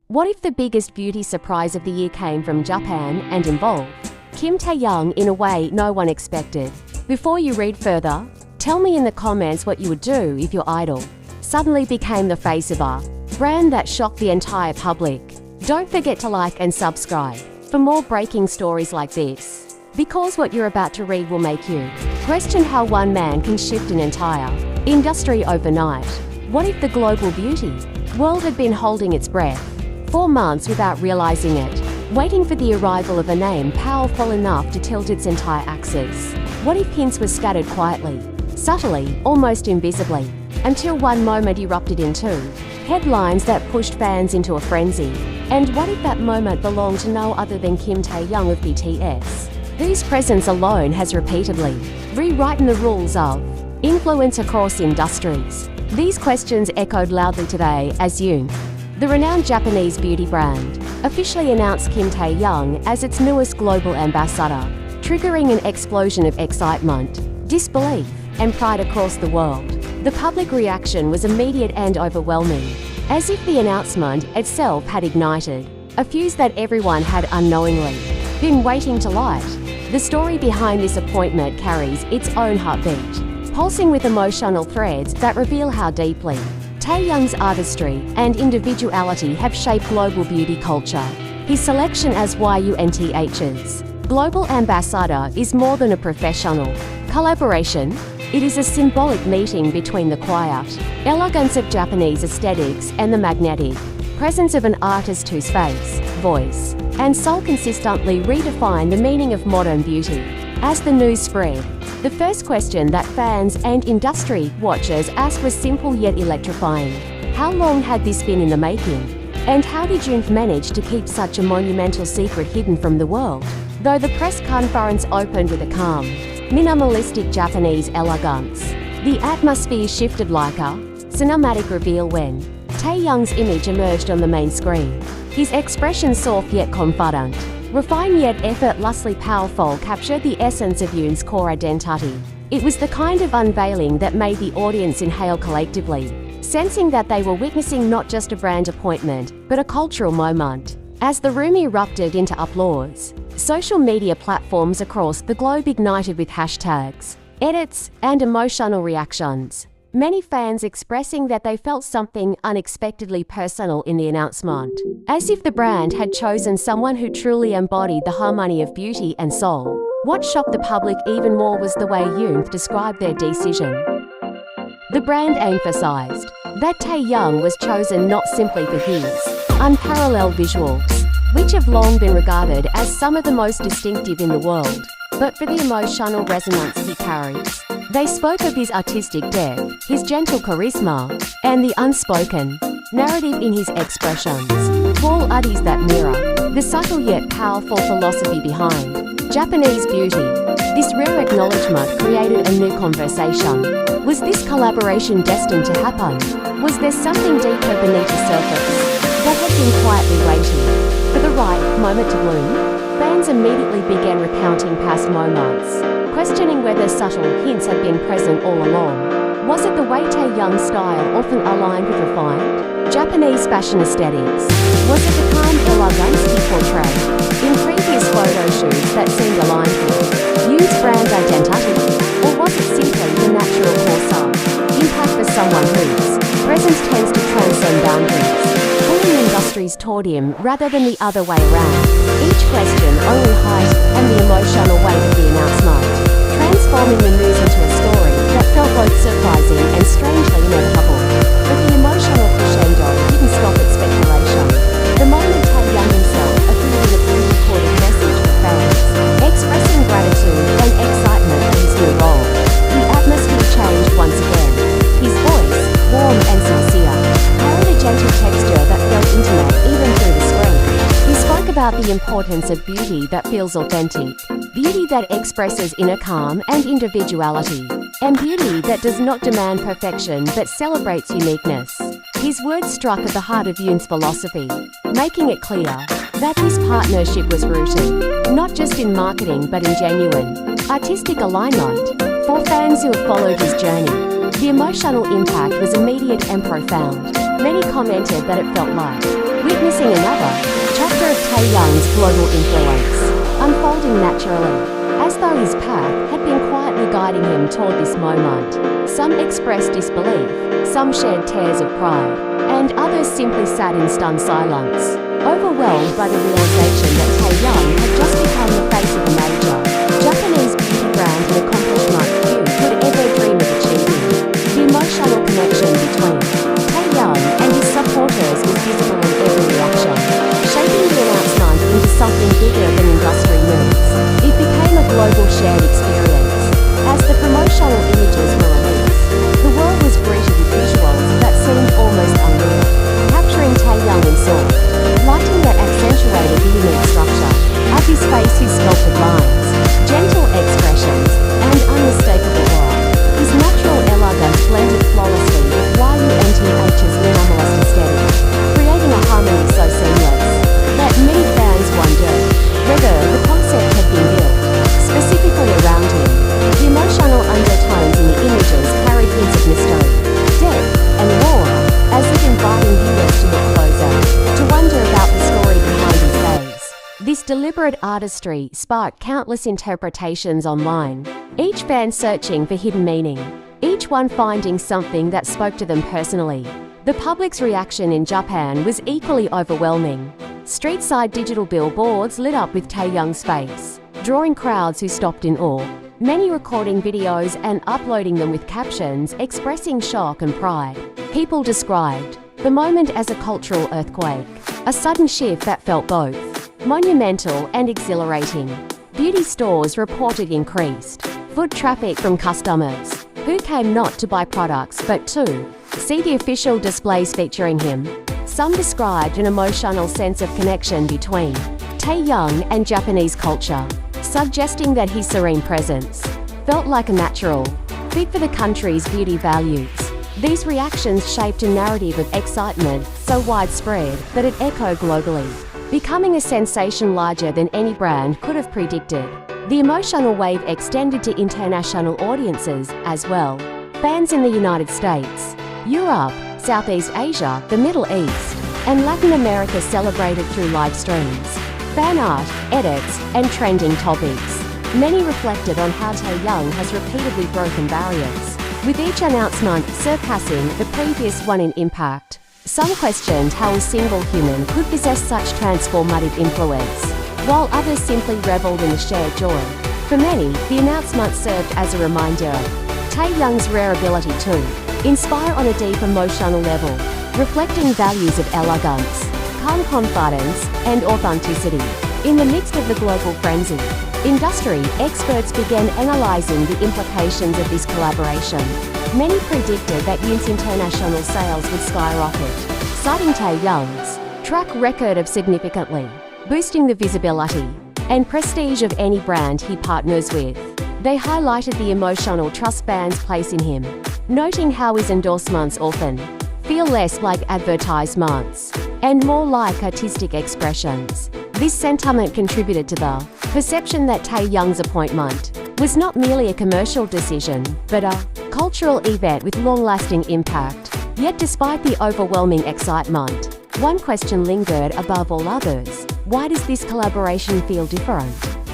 What if the biggest beauty surprise of the year came from Japan and involved Kim Taehyung in a way no one expected? Before you read further, tell me in the comments what you would do if your idol suddenly became the face of a brand that shocked the entire public. Don't forget to like and subscribe for more breaking stories like this, because what you're about to read will make you question how one man can shift an entire industry overnight. What if the global beauty world had been holding its breath for months without realizing it, waiting for the arrival of a name powerful enough to tilt its entire axis? What if hints were scattered quietly, subtly, almost invisibly, until one moment erupted into headlines that pushed fans into a frenzy? And what if that moment belonged to no other than Kim Taehyung of BTS, whose presence alone has repeatedly rewritten the rules of influence across industries? These questions echoed loudly today as Yunth, the renowned Japanese beauty brand, officially announced Kim Taehyung as its newest global ambassador, triggering an explosion of excitement, disbelief, and pride across the world. The public reaction was immediate and overwhelming, as if the announcement itself had ignited a fuse that everyone had unknowingly been waiting to light. The story behind this appointment carries its own heartbeat, pulsing with emotional threads that reveal how deeply Taehyung's artistry and individuality have shaped global beauty culture. His selection as Yunth's global ambassador is more than a professional collaboration. It is a symbolic meeting between the quiet elegance of Japanese aesthetics and the magnetic presence of an artist whose face, voice, and soul consistently redefine the meaning of modern beauty. As the news spread, the first question that fans and industry watchers asked was simple yet electrifying. How long had this been in the making? And how did Yunth manage to keep such a monumental secret hidden from the world? Though the press conference opened with a calm, minimalistic Japanese elegance, the atmosphere shifted like a cinematic reveal when Taehyung's image emerged on the main screen. His expression, soft yet confident, refined yet effortlessly powerful, captured the essence of Yunth's core identity. It was the kind of unveiling that made the audience inhale collectively, sensing that they were witnessing not just a brand appointment, but a cultural moment. As the room erupted into applause, social media platforms across the globe ignited with hashtags, edits, and emotional reactions. Many fans expressing that they felt something unexpectedly personal in the announcement, as if the brand had chosen someone who truly embodied the harmony of beauty and soul. What shocked the public even more was the way Yunth described their decision. The brand emphasized that Taehyung was chosen not simply for his unparalleled visuals, which have long been regarded as some of the most distinctive in the world, but for the emotional resonance he carries. They spoke of his artistic depth, his gentle charisma, and the unspoken narrative in his expressions, qualities that mirror the subtle yet powerful philosophy behind Japanese beauty. This rare acknowledgement created a new conversation. Was this collaboration destined to happen? Was there something deeper beneath the surface that had been quietly waiting for the right moment to bloom? Fans immediately began recounting past moments, questioning whether subtle hints had been present all along. Was it the way Taehyung's style often aligned with refined Japanese fashion aesthetics? Was it the calm elegance he portrayed in previous photo shoots that seemed aligned with Yunth's brand identity? Or was it simply the natural course of impact for someone whose presence tends to transcend boundaries, pulling industries toward him rather than the other way around? Each question only heightened and the emotional weight of the announcement, transforming the news into a story that felt both surprising and strangely inevitable. But the emotional crescendo didn't stop at speculation. The moment Taehyung himself appeared in a pre-recorded message for fans, expressing gratitude and excitement for his new role, the atmosphere changed once again. His voice, warm and sincere, carried a gentle texture that felt intimate even through the screen. He spoke about the importance of beauty that feels authentic, beauty that expresses inner calm and individuality, and beauty that does not demand perfection but celebrates uniqueness. His words struck at the heart of Yunth's philosophy, making it clear that this partnership was rooted not just in marketing but in genuine artistic alignment. For fans who have followed his journey, the emotional impact was immediate and profound. Many commented that it felt like witnessing another chapter of Taehyung's global influence, unfolding naturally, as though his path had been quietly guiding him toward this moment. Some expressed disbelief, some shed tears of pride, and others simply sat in stunned silence, overwhelmed by the realization that Taehyung had just become the face of a major Japanese beauty brand, an accomplishment few could ever dream of achieving. The emotional connection between Taehyung and his supporters was visible in every reaction, shaping the announcement into something bigger than industry moves. It became a global shared experience. As the promotional images were released, the world was greeted with visuals that seemed almost unreal, capturing Taehyung in soft lighting that accentuated the unique structure of his face, his sculpted lines, gentle expressions, and unmistakable aura. His natural elegance blended flawlessly with Yunth's minimalist aesthetic, creating a harmony so seamless that many fans wondered whether the concept had been built specifically around him. The emotional undertones in the images carried hints of mystery, depth, and lore, as if inviting viewers to look closer, to wonder about the story behind his gaze. This deliberate artistry sparked countless interpretations online, each fan searching for hidden meaning, each one finding something that spoke to them personally. The public's reaction in Japan was equally overwhelming. Street-side digital billboards lit up with Taehyung's face, drawing crowds who stopped in awe, many recording videos and uploading them with captions expressing shock and pride. People described the moment as a cultural earthquake, a sudden shift that felt both monumental and exhilarating. Beauty stores reported increased foot traffic from customers who came not to buy products but to see the official displays featuring him. Some described an emotional sense of connection between Taehyung and Japanese culture, suggesting that his serene presence felt like a natural fit for the country's beauty values. These reactions shaped a narrative of excitement so widespread that it echoed globally, becoming a sensation larger than any brand could have predicted. The emotional wave extended to international audiences as well. Fans in the United States, Europe, Southeast Asia, the Middle East, and Latin America celebrated through live streams, fan art, edits, and trending topics. Many reflected on how Taehyung has repeatedly broken barriers, with each announcement surpassing the previous one in impact. Some questioned how a single human could possess such transformative influence, while others simply reveled in the shared joy. For many, the announcement served as a reminder of Taehyung's rare ability to inspire on a deep emotional level, reflecting values of elegance, calm confidence, and authenticity. In the midst of the global frenzy, industry experts began analyzing the implications of this collaboration. Many predicted that Yunth's international sales would skyrocket, citing Taehyung's track record of significantly boosting the visibility and prestige of any brand he partners with. They highlighted the emotional trust fans place in him, noting how his endorsements often feel less like advertisements and more like artistic expressions. This sentiment contributed to the perception that Taehyung's appointment was not merely a commercial decision, but a cultural event with long-lasting impact. Yet despite the overwhelming excitement, one question lingered above all others. Why does this collaboration feel different?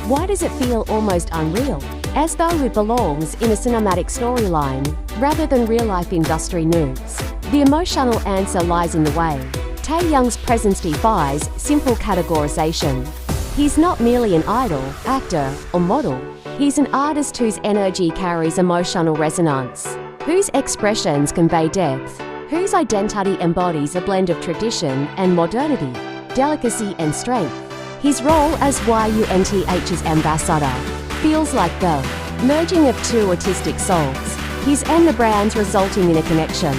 Why does it feel almost unreal? As though it belongs in a cinematic storyline, rather than real-life industry news. The emotional answer lies in the way Taehyung's presence defies simple categorization. He's not merely an idol, actor, or model. He's an artist whose energy carries emotional resonance, whose expressions convey depth, whose identity embodies a blend of tradition and modernity, delicacy and strength. His role as Yunth's ambassador feels like the merging of two artistic souls, his and the brand's, resulting in a connection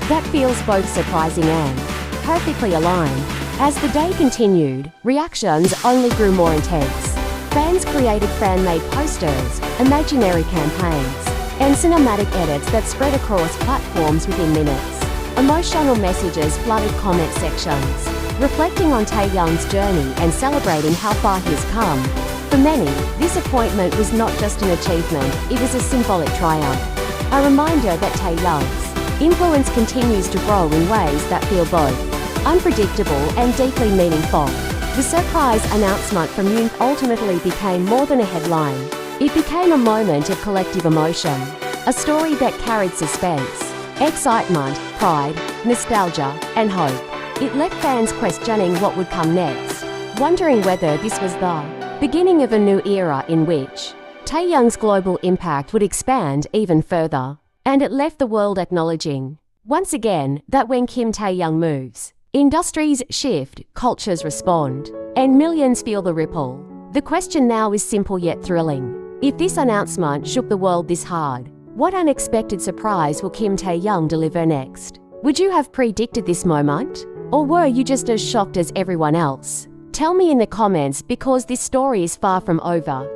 that feels both surprising and perfectly aligned. As the day continued, reactions only grew more intense. Fans created fan-made posters, imaginary campaigns, and cinematic edits that spread across platforms within minutes. Emotional messages flooded comment sections, reflecting on Taehyung's journey and celebrating how far he has come. For many, this appointment was not just an achievement, it was a symbolic triumph. A reminder that Taehyung's influence continues to grow in ways that feel both unpredictable and deeply meaningful. The surprise announcement from Yunth ultimately became more than a headline. It became a moment of collective emotion, a story that carried suspense, excitement, pride, nostalgia, and hope. It left fans questioning what would come next, wondering whether this was the beginning of a new era in which Taehyung's global impact would expand even further. And it left the world acknowledging, once again, that when Kim Taehyung moves, industries shift, cultures respond, and millions feel the ripple. The question now is simple yet thrilling. If this announcement shook the world this hard, what unexpected surprise will Kim Taehyung deliver next? Would you have predicted this moment? Or were you just as shocked as everyone else? Tell me in the comments, because this story is far from over.